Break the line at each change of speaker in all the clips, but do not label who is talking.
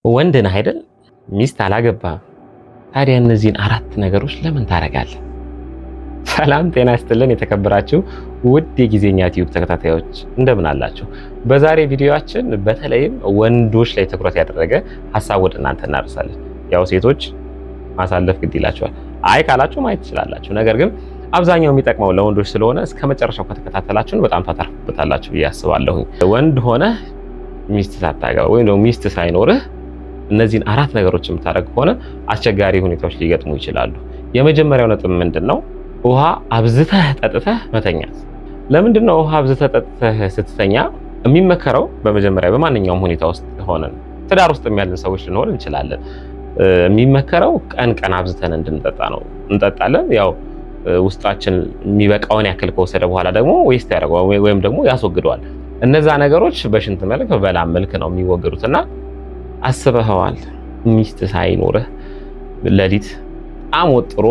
ወንድ ነህ አይደል? ሚስት አላገባህም። ታዲያ እነዚህን 4 ነገሮች ለምን ታደርጋለህ? ሰላም ጤና ይስጥልን የተከበራችሁ ውድ የጊዜኛ ቲዩብ ተከታታዮች እንደምን አላችሁ? በዛሬ ቪዲዮአችን በተለይም ወንዶች ላይ ትኩረት ያደረገ ሐሳብ ወደ እናንተ እናደርሳለን። ያው ሴቶች ማሳለፍ ግድ ይላቸዋል። አይ ካላችሁ ማየት ትችላላችሁ። ነገር ግን አብዛኛው የሚጠቅመው ለወንዶች ስለሆነ እስከ መጨረሻው ከተከታተላችሁን በጣም ታተርፉበታላችሁ ብዬ አስባለሁ። ወንድ ሆነ ሚስት ሳታገባ ወይም ደግሞ ሚስት ሳይኖርህ እነዚህን 4 ነገሮች የምታደርግ ከሆነ አስቸጋሪ ሁኔታዎች ሊገጥሙ ይችላሉ። የመጀመሪያው ነጥብ ምንድነው? ውሃ አብዝተህ ጠጥተህ መተኛት። ለምንድነው ውሃ አብዝተህ ጠጥተህ ስትተኛ የሚመከረው? በመጀመሪያ በማንኛውም ሁኔታ ውስጥ ሆነን ትዳር ውስጥ ያለን ሰዎች ልንሆን እንችላለን። የሚመከረው ቀን ቀን አብዝተን እንድንጠጣ ነው። እንጠጣለን። ያው ውስጣችን የሚበቃውን ያክል ከወሰደ በኋላ ደግሞ ዌስት ያደርገዋል ወይም ደግሞ ያስወግደዋል። እነዛ ነገሮች በሽንት መልክ በላም መልክ ነው የሚወገዱትና አስበኸዋል? ሚስት ሳይኖርህ ሌሊት በጣም ወጥሮ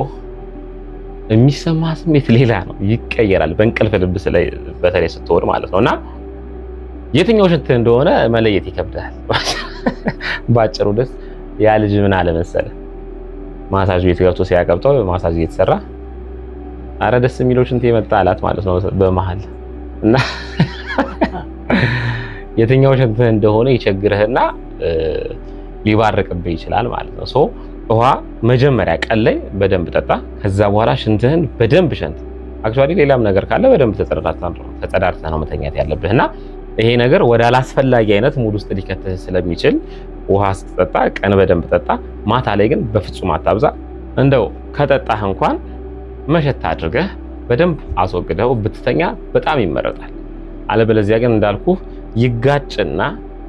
የሚሰማ ስሜት ሌላ ነው፣ ይቀየራል። በእንቅልፍ ልብስ ላይ በተለይ ስትወድ ማለት ነውና የትኛው ሽንት እንደሆነ መለየት ይከብዳል። ባጭሩ ደስ ያ ልጅ ምን አለ መሰለህ፣ ማሳጅ ቤት ገብቶ ሲያቀብጠው ማሳጅ እየተሰራ አረ ደስ የሚለው ሽንት የመጣ አላት ማለት ነው በመሃል እና የትኛው ሽንት እንደሆነ ይቸግርህና ሊባርቅብህ ይችላል ማለት ነው። ሶ ውሃ መጀመሪያ ቀን ላይ በደንብ ጠጣ። ከዛ በኋላ ሽንትህን በደንብ ሸንት። አክቹአሊ ሌላም ነገር ካለ በደንብ ተጸዳድተህ ነው መተኛት ያለብህና ይሄ ነገር ወደ አላስፈላጊ አይነት ሙድ ውስጥ ሊከትህ ስለሚችል ውሃ ስትጠጣ ቀን በደንብ ጠጣ። ማታ ላይ ግን በፍጹም አታብዛ። እንደው ከጠጣህ እንኳን መሸታ አድርገህ በደንብ አስወግደው ብትተኛ በጣም ይመረጣል። አለበለዚያ ግን እንዳልኩህ ይጋጭና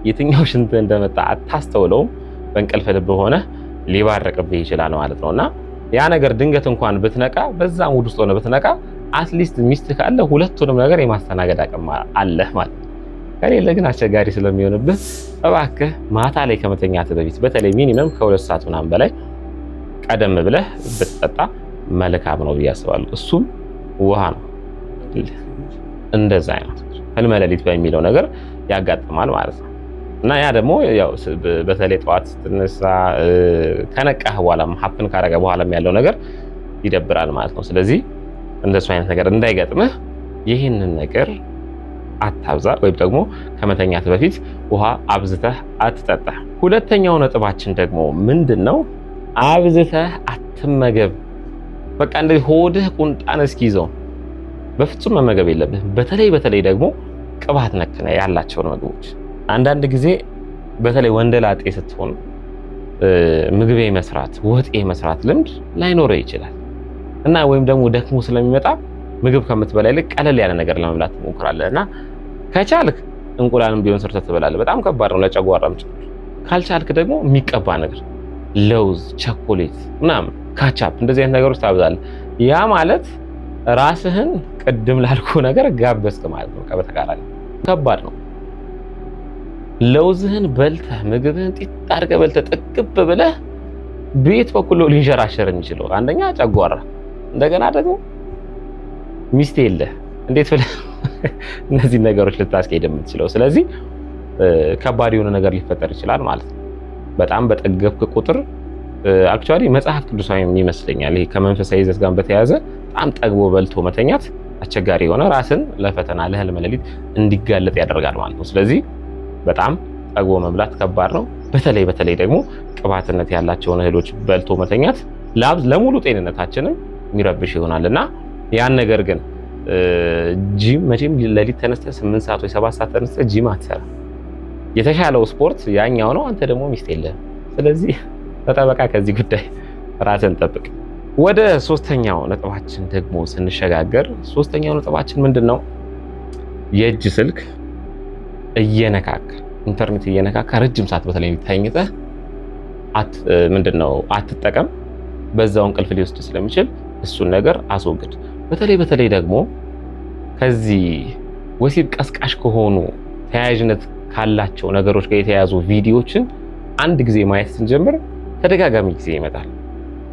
የትኛው ሽንት እንደመጣ አታስተውለውም። በእንቅልፍ ልብ ሆነ ሊባረቅብህ ይችላል ማለት ነውና ያ ነገር ድንገት እንኳን ብትነቃ በዛ ሙድ ውስጥ ሆነ ብትነቃ አትሊስት ሚስት ካለ ሁለቱንም ነገር የማስተናገድ አቅም አለህ ማለት ነው። ከሌለ ግን አስቸጋሪ ስለሚሆንብህ እባክህ ማታ ላይ ከመተኛት በፊት በተለይ ሚኒመም ከ2 ሰዓት ምናምን በላይ ቀደም ብለህ ብትጠጣ መልካም ነው ብዬ አስባለሁ። እሱም ውሃ ነው። እንደዛ አይነት ህልመ ሌሊት በሚለው ነገር ያጋጥማል ማለት ነው። እና ያ ደግሞ ያው በተለይ ጠዋት ስትነሳ ከነቃህ በኋላ ሀፕን ካረገ በኋላም ያለው ነገር ይደብራል ማለት ነው። ስለዚህ እንደሱ አይነት ነገር እንዳይገጥምህ ይህንን ነገር አታብዛ፣ ወይም ደግሞ ከመተኛት በፊት ውሃ አብዝተህ አትጠጣ። ሁለተኛው ነጥባችን ደግሞ ምንድነው? አብዝተህ አትመገብ። በቃ እንደዚህ ሆድህ ቁንጣን እስኪይዘው በፍጹም መመገብ የለብህም። በተለይ ደግሞ ቅባት ነክ ያላቸውን ምግቦች አንዳንድ ጊዜ በተለይ ወንደላጤ ስትሆን ምግብ መስራት ወጥ መስራት ልምድ ላይኖርህ ይችላል እና ወይም ደግሞ ደክሞ ስለሚመጣ ምግብ ከምትበላ ይልቅ ቀለል ያለ ነገር ለመብላት ትሞክራለህ እና ከቻልክ እንቁላልም ቢሆን ሰርተህ ትበላለህ። በጣም ከባድ ነው ለጨጓራም ጭምር። ካልቻልክ ደግሞ የሚቀባ ነገር ለውዝ፣ ቸኮሌት ምናምን ካቻፕ እንደዚህ አይነት ነገሮች ታብዛለህ። ያ ማለት ራስህን ቅድም ላልኩ ነገር ጋበዝክ ማለት ነው። በተቃራኒ ከባድ ነው። ለውዝህን በልተህ ምግብህን ጢጥ አድርገህ በልተህ ጥቅብ ብለህ ቤት በኩል ሊንሸራሸር የሚችለው አንደኛ ጨጓራ፣ እንደገና ደግሞ ሚስት የለህ። እንዴት ብለህ እነዚህ ነገሮች ልታስኬድ የምትችለው? ስለዚህ ከባድ የሆነ ነገር ሊፈጠር ይችላል ማለት ነው። በጣም በጠገብክ ቁጥር አክቹአሊ መጽሐፍ ቅዱሳዊ ይመስለኛል ይሄ ከመንፈሳዊ ይዘት ጋር በተያያዘ በጣም ጠግቦ በልቶ መተኛት አስቸጋሪ የሆነ ራስን ለፈተና ለህልመ ሌሊት እንዲጋለጥ ያደርጋል ማለት ነው። ስለዚህ በጣም ጠግቦ መብላት ከባድ ነው። በተለይ ደግሞ ቅባትነት ያላቸውን እህሎች በልቶ መተኛት ለሙሉ ጤንነታችንም የሚረብሽ ይሆናልና ያን ነገር ግን ጂም መቼም ሌሊት ተነስተህ 8 ሰዓት ወይ 7 ሰዓት ተነስተህ ጂም አትሰራ። የተሻለው ስፖርት ያኛው ነው። አንተ ደግሞ ሚስት የለህም። ስለዚህ ተጠበቃ ከዚህ ጉዳይ ራስን ጠብቅ። ወደ 3ኛው ነጥባችን ደግሞ ስንሸጋገር 3ኛው ነጥባችን ምንድነው? የእጅ ስልክ እየነካካ ኢንተርኔት እየነካካ ረጅም ሰዓት በተለይ ተኝተህ አትጠቀም። በዛው እንቅልፍ ሊወስድ ስለሚችል እሱን ነገር አስወግድ። በተለይ ደግሞ ከዚህ ወሲብ ቀስቃሽ ከሆኑ ተያያዥነት ካላቸው ነገሮች ጋር የተያያዙ ቪዲዮዎችን አንድ ጊዜ ማየት ስንጀምር ተደጋጋሚ ጊዜ ይመጣል።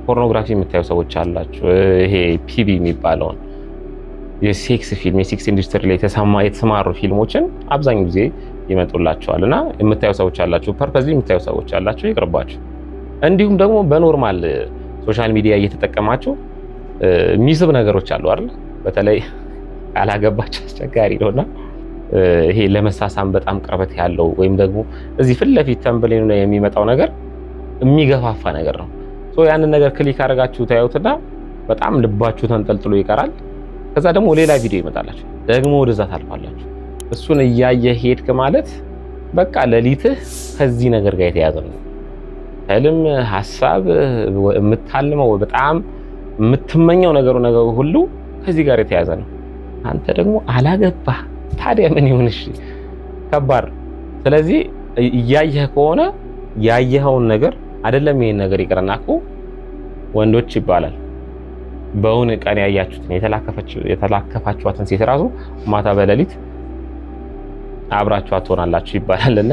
ፖርኖግራፊ የምታዩ ሰዎች አላችሁ። ይሄ ፒቢ የሚባለውን የሴክስ ፊልም የሴክስ ኢንዱስትሪ ላይ የተሰማሩ ፊልሞችን አብዛኛው ጊዜ ይመጡላችኋልና የምታዩ ሰዎች አላችሁ፣ ፐርፐዝ የምታዩ ሰዎች አላችሁ፣ ይቅርባችሁ። እንዲሁም ደግሞ በኖርማል ሶሻል ሚዲያ እየተጠቀማችሁ የሚስብ ነገሮች አሉ አይደል? በተለይ ካላገባችሁ አስቸጋሪ ነውና ይሄ ለመሳሳም በጣም ቅርበት ያለው ወይም ደግሞ እዚህ ፊት ለፊት ተምብሌኑ ላይ የሚመጣው ነገር የሚገፋፋ ነገር ነው። ያንን ነገር ክሊክ አድርጋችሁ ታዩትና በጣም ልባችሁ ተንጠልጥሎ ይቀራል። ከዛ ደግሞ ሌላ ቪዲዮ ይመጣላችሁ፣ ደግሞ ወደዛ ታልፋላችሁ። እሱን እያየ ሄድክ ማለት በቃ ሌሊትህ ከዚህ ነገር ጋር የተያዘ ነው። ህልም፣ ሐሳብ፣ የምታልመው በጣም የምትመኘው ነገር ሁሉ ከዚህ ጋር የተያዘ ነው። አንተ ደግሞ አላገባህ፣ ታዲያ ምን ይሁንሽ? ከባድ። ስለዚህ እያየህ ከሆነ ያየኸውን ነገር አይደለም ይሄን ነገር ይቅርና እኮ ወንዶች ይባላል በውን ቀን ያያችሁትን የተላከፋችኋትን ሴት ራሱ ማታ በሌሊት አብራችኋት ትሆናላችሁ ይባላልና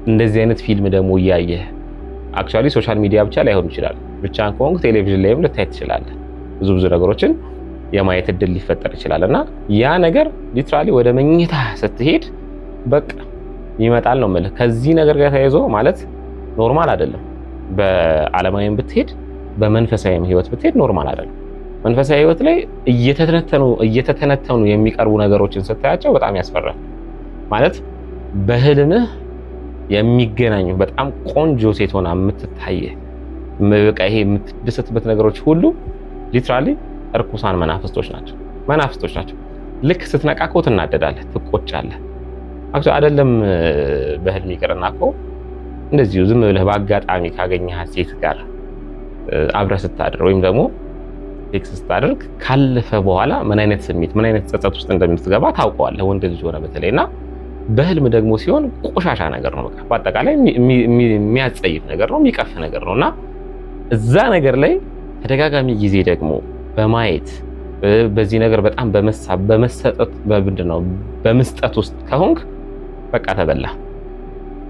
እንደዚህ አይነት ፊልም ደግሞ እያየህ አክቹአሊ ሶሻል ሚዲያ ብቻ ላይሆን ይችላል፣ ብቻን ከሆንክ ቴሌቪዥን ላይም ልታይ ትችላለህ። ብዙ ነገሮችን የማየት እድል ሊፈጠር ይችላልና ያ ነገር ሊትራሊ ወደ መኝታ ስትሄድ በቃ ይመጣል ነው የምልህ። ከዚህ ነገር ጋር ተያይዞ ማለት ኖርማል አይደለም። በዓለማዊም ብትሄድ በመንፈሳዊም ህይወት ብትሄድ ኖርማል አይደለም። መንፈሳዊ ህይወት ላይ እየተተነተኑ የሚቀርቡ ነገሮችን ስታያቸው በጣም ያስፈራል። ማለት በህልምህ የሚገናኙ በጣም ቆንጆ ሴት ሆና የምትታየህ በቃ ይሄ የምትደሰትበት ነገሮች ሁሉ ሊትራሊ እርኩሳን መናፍስቶች ናቸው። ልክ ስትነቃቀው ትናደዳለህ፣ ትቆጫለህ። አይደለም በህልም ይቅርና እኮ እንደዚሁ ዝም ብለህ በአጋጣሚ ካገኘሃት ሴት ጋር አብረህ ስታድር ወይም ደግሞ ሴክስ ስታደርግ ካለፈ በኋላ ምን አይነት ስሜት ምን አይነት ጸጸት ውስጥ እንደምትገባ ታውቀዋለህ፣ ወንድ ልጅ ሆነ በተለይና በህልም ደግሞ ሲሆን ቆሻሻ ነገር ነው። በቃ በአጠቃላይ የሚያጸይፍ ነገር ነው፣ የሚቀፍ ነገር ነውና እዛ ነገር ላይ ተደጋጋሚ ጊዜ ደግሞ በማየት በዚህ ነገር በጣም በመስጠት ውስጥ ከሆንክ በቃ ተበላ።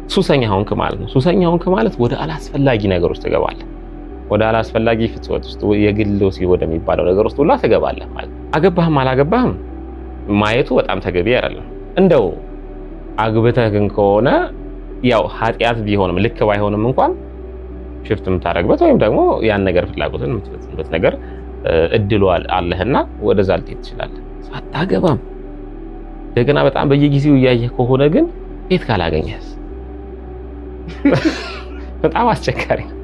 ሱሰኛ ሆንክ ማለት ነው። ሱሰኛ ሆንክ ማለት ወደ አላስፈላጊ ነገሮች ትገባለህ። ወደ አላስፈላጊ ፍትወት ውስጥ የግል ወሲብ ወደሚባለው ነገር ውስጥ ሁላ ትገባለህ ማለት ነው። አገባህም አላገባህም ማየቱ በጣም ተገቢ አይደለም። እንደው አግብተህ ግን ከሆነ ያው ኃጢያት ቢሆንም ልክ ባይሆንም እንኳን ሽፍት የምታደርግበት ወይም ደግሞ ያን ነገር ፍላጎትን የምትፈጽምበት ነገር እድሉ አለህና ወደዛ ልትሄድ ትችላለህ። ሳታገባም እንደገና በጣም በየጊዜው እያየህ ከሆነ ግን ቤት ካላገኘህስ በጣም አስቸጋሪ ነው።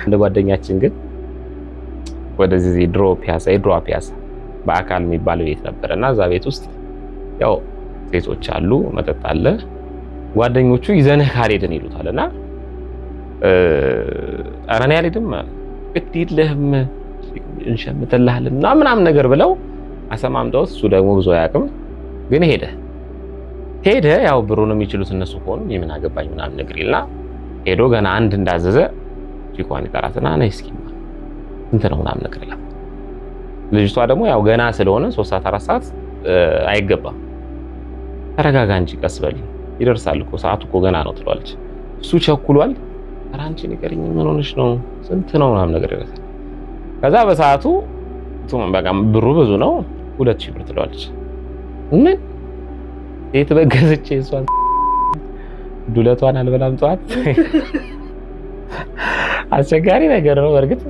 እንደ ጓደኛችን ግን ወደዚህ የድሮ ፒያሳ በአካል የሚባል ቤት ነበርና እዛ ቤት ውስጥ ያው ሴቶች አሉ፣ መጠጥ አለ። ጓደኞቹ ይዘንህ ካልሄድን ይሉታልና ኧረ እኔ አልሄድም ግድ የለህም እንሸምትልሃልና ምናምን ነገር ብለው አሰማምጠውት እሱ ደግሞ ብዙ አያውቅም ግን ሄደ ያው ብሩን የሚችሉት እነሱ ሆኑ የምን አገባኝ ምናምን ነገር ይልና ሄዶ ገና አንድ እንዳዘዘ ቺኳን ይጠራትና ነይ እስኪ እንት ነው ምናምን ነገር ይላል። ልጅቷ ደግሞ ያው ገና ስለሆነ 3 ሰዓት 4 ሰዓት አይገባም። ተረጋጋ እንጂ ቀስ በል ይደርሳል እኮ ሰዓቱ እኮ ገና ነው ትሏለች። እሱ ቸኩሏል። ኧረ አንቺ ንገሪኝ ምን ሆነሽ ነው ስንት ነው ምናምን ነገር ይላል። ከዛ በሰዓቱ በቃ ብሩ ብዙ ነው 2000 ብር ትሏለች። ምን የት በገዝቼ እሷን ዱለቷን አልበላም ጠዋት። አስቸጋሪ ነገር ነው። በእርግጥ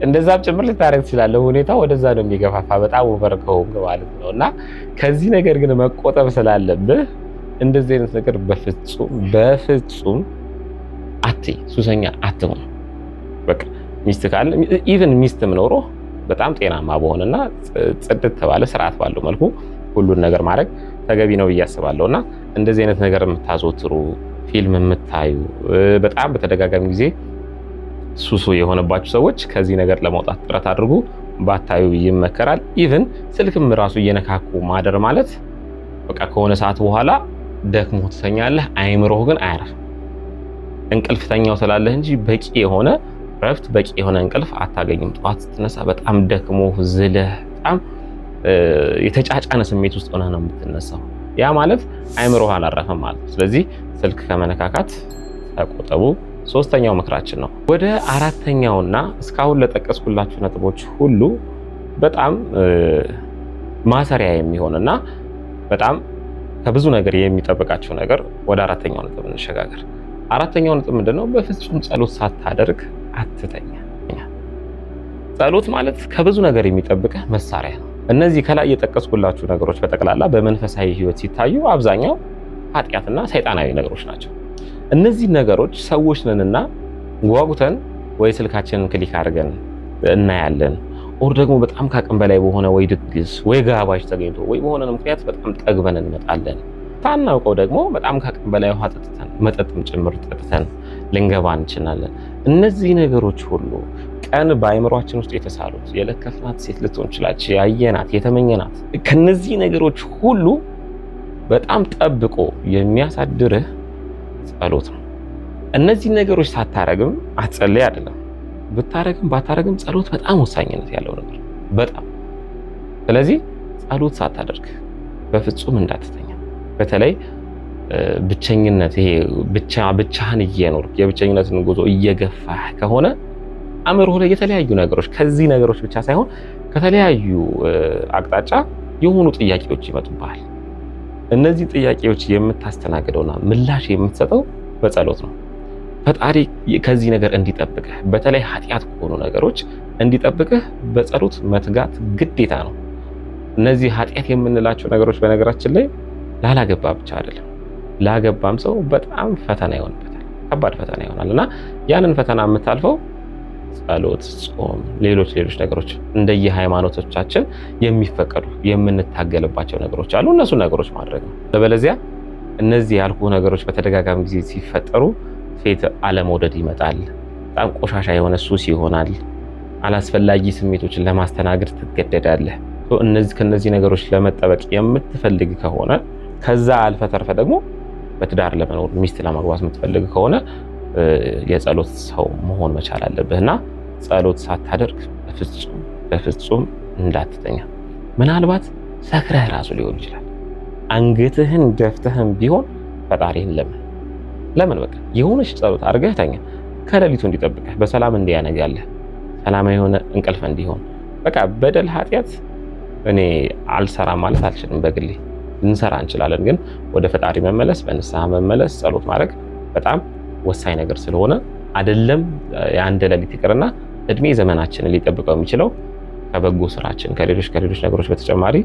እንደዛም ጭምር ልታረግ ትችላለህ። ሁኔታው ወደዛ ነው የሚገፋፋ በጣም ኦቨር ከሆንክ ማለት ነው። እና ከዚህ ነገር ግን መቆጠብ ስላለብህ እንደዚህ አይነት ነገር በፍጹም ሱሰኛ አትሆን። በቃ ሚስት ካለ ኢቭን ሚስትም ኖሮ በጣም ጤናማ በሆነና ጽድት ተባለ ስርዓት ባለው መልኩ ሁሉን ነገር ማድረግ ተገቢ ነው ብዬ አስባለሁና እንደዚህ አይነት ነገር የምታዘወትሩ ፊልም የምታዩ በጣም በተደጋጋሚ ጊዜ ሱሱ የሆነባችሁ ሰዎች ከዚህ ነገር ለማውጣት ጥረት አድርጉ። ባታዩ ይመከራል። ኢቭን ስልክም ራሱ እየነካኩ ማደር ማለት በቃ ከሆነ ሰዓት በኋላ ደክሞ ትተኛለህ፣ አይምሮህ ግን አያርፍም። እንቅልፍ ተኛው ስላለህ እንጂ በቂ የሆነ ረፍት በቂ የሆነ እንቅልፍ አታገኝም። ጠዋት ስትነሳ በጣም ደክሞ ዝለህ በጣም የተጫጫነ ስሜት ውስጥ ሆነህ ነው የምትነሳው። ያ ማለት አይምሮህ አላረፈም ማለት ነው። ስለዚህ ስልክ ከመነካካት ተቆጠቡ። ሶስተኛው ምክራችን ነው። ወደ አራተኛውና እስካሁን ለጠቀስኩላችሁ ነጥቦች ሁሉ በጣም ማሰሪያ የሚሆንና በጣም ከብዙ ነገር የሚጠብቃቸው ነገር። ወደ አራተኛው ነጥብ እንሸጋገር። አራተኛው ነጥብ ምንድነው? በፍጹም ጸሎት ሳታደርግ አትተኛ። ጸሎት ማለት ከብዙ ነገር የሚጠብቅህ መሳሪያ ነው። እነዚህ ከላይ የጠቀስኩላችሁ ነገሮች በጠቅላላ በመንፈሳዊ ህይወት ሲታዩ አብዛኛው ኃጢአትና ሰይጣናዊ ነገሮች ናቸው። እነዚህ ነገሮች ሰዎች ነንና ጓጉተን ወይ ስልካችንን ክሊክ አድርገን እናያለን፣ ኦር ደግሞ በጣም ካቅም በላይ በሆነ ወይ ድግስ ወይ ጋባዥ ተገኝቶ ወይ በሆነ ምክንያት በጣም ጠግበን እንመጣለን። ታናውቀው ደግሞ በጣም ካቅም በላይ ውሃ ጠጥተን መጠጥም ጭምር ጠጥተን ልንገባ እንችላለን። እነዚህ ነገሮች ሁሉ ቀን በአይምሯችን ውስጥ የተሳሉት የለከፍናት ሴት ልትሆን ይችላል፣ ያየናት የተመኘናት፣ ከነዚህ ነገሮች ሁሉ በጣም ጠብቆ የሚያሳድርህ ጸሎት ነው። እነዚህ ነገሮች ሳታረግም አትጸልይ አይደለም፣ ብታረግም ባታረግም ጸሎት በጣም ወሳኝነት ያለው ነገር በጣም። ስለዚህ ጸሎት ሳታደርግ በፍጹም እንዳትተኛ። በተለይ ብቸኝነት፣ ይሄ ብቻህን እየኖርክ የብቸኝነትን ጉዞ እየገፋህ ከሆነ አእምሮህ ላይ የተለያዩ ነገሮች ከዚህ ነገሮች ብቻ ሳይሆን ከተለያዩ አቅጣጫ የሆኑ ጥያቄዎች ይመጡብሃል። እነዚህ ጥያቄዎች የምታስተናግደውና ምላሽ የምትሰጠው በጸሎት ነው። ፈጣሪ ከዚህ ነገር እንዲጠብቅህ፣ በተለይ ኃጢአት ከሆኑ ነገሮች እንዲጠብቅህ በጸሎት መትጋት ግዴታ ነው። እነዚህ ኃጢአት የምንላቸው ነገሮች በነገራችን ላይ ላላገባ ብቻ አይደለም፣ ላገባም ሰው በጣም ፈተና ይሆንበታል፣ ከባድ ፈተና ይሆናል እና ያንን ፈተና የምታልፈው ጸሎት፣ ጾም፣ ሌሎች ነገሮች እንደየ ሃይማኖቶቻችን የሚፈቀዱ የምንታገልባቸው ነገሮች አሉ። እነሱ ነገሮች ማድረግ ነው። ለበለዚያ እነዚህ ያልኩ ነገሮች በተደጋጋሚ ጊዜ ሲፈጠሩ ሴት አለመውደድ ይመጣል፣ በጣም ቆሻሻ የሆነ ሱስ ይሆናል፣ አላስፈላጊ ስሜቶችን ለማስተናገድ ትገደዳለህ። ከነዚህ ነገሮች ለመጠበቅ የምትፈልግ ከሆነ ከዛ አልፈ ተርፈ ደግሞ በትዳር ለመኖር ሚስት ለማግባት የምትፈልግ ከሆነ የጸሎት ሰው መሆን መቻል አለብህና ጸሎት ሳታደርግ በፍጹም እንዳትተኛ። ምናልባት ሰክረህ ራሱ ሊሆን ይችላል። አንገትህን ደፍተህም ቢሆን ፈጣሪህን ለምን በቃ የሆነች ጸሎት አድርገህ ተኛ። ከሌሊቱ እንዲጠብቅህ በሰላም እንዲያነጋልህ ሰላማዊ የሆነ እንቅልፍ እንዲሆን። በቃ በደል ኃጢአት እኔ አልሰራም ማለት አልችልም። በግሌ ልንሰራ እንችላለን፣ ግን ወደ ፈጣሪ መመለስ፣ በንስሐ መመለስ፣ ጸሎት ማድረግ በጣም ወሳኝ ነገር ስለሆነ አይደለም የአንድ ሌሊት ይቅርና እድሜ ዘመናችንን ሊጠብቀው የሚችለው ከበጎ ስራችን ከሌሎች ነገሮች በተጨማሪ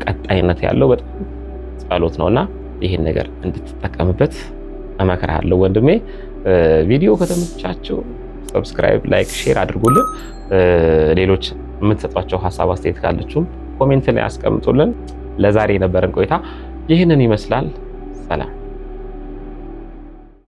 ቀጣይነት ያለው በጣም ጸሎት ነውና ይህን ነገር እንድትጠቀምበት እመክርሃለሁ ወንድሜ። ቪዲዮ ከተመቻችሁ ሰብስክራይብ፣ ላይክ፣ ሼር አድርጉልን። ሌሎች የምትሰጧቸው ሀሳብ አስተያየት ካላችሁም ኮሜንት ላይ አስቀምጡልን። ለዛሬ የነበረን ቆይታ ይህንን ይመስላል። ሰላም።